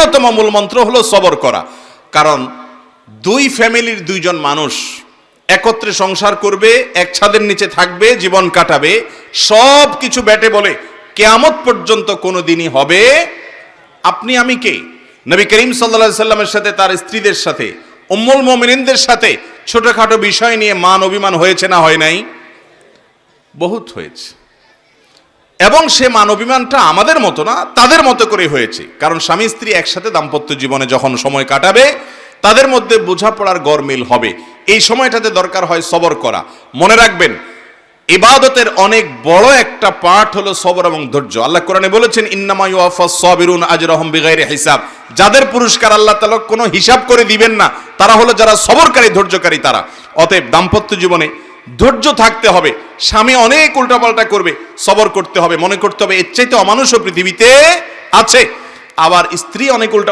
অন্যতম মূলমন্ত্র হলো সবর করা। কারণ দুই ফ্যামিলির দুইজন মানুষ একত্রে সংসার করবে, এক ছাদের নিচে থাকবে, জীবন কাটাবে, সব কিছু ব্যাটে বলে কিয়ামত পর্যন্ত কোনো দিনই হবে। আপনি আমি কে? নবী করিম সাল্লাল্লাহু আলাইহি সাল্লামের সাথে, তার স্ত্রীদের সাথে, উম্মুল মুমিনিনদের সাথে ছোটখাটো বিষয় নিয়ে মান অভিমান হয়েছে না হয় নাই? বহুত হয়েছে। এবং সে মান অভিমানটা আমাদের মতো না, তাদের মতো করে হয়েছে। কারণ স্বামী স্ত্রী একসাথে দাম্পত্য জীবনে যখন সময় কাটাবে, তাদের মধ্যে বোঝাপড়ার গরমিল হবে। এই সময়টাতে দরকার হয় সবর করা। মনে রাখবেন, ইবাদতের অনেক বড় একটা পার্ট হলো সবর এবং ধৈর্য। আল্লাহ কোরআনে বলেছেন, ইন্নামা ইউওয়াফাস সাবিরুন আজরাহুম বিগাইরি হিসাব। যাদের পুরস্কার আল্লাহ তাআলা কোনো হিসাব করে দিবেন না, তারা হলো যারা সবরকারী, ধৈর্যকারী তারা। অতএব দাম্পত্য জীবনে ধৈর্য থাকতে হবে। স্বামী অনেক উল্টাপাল্টা করবে, সবর করতে হবে। মনে করতে হবে এর চাইতে অমানুষও পৃথিবীতে আছে। আবার স্ত্রী অনেক উল্টা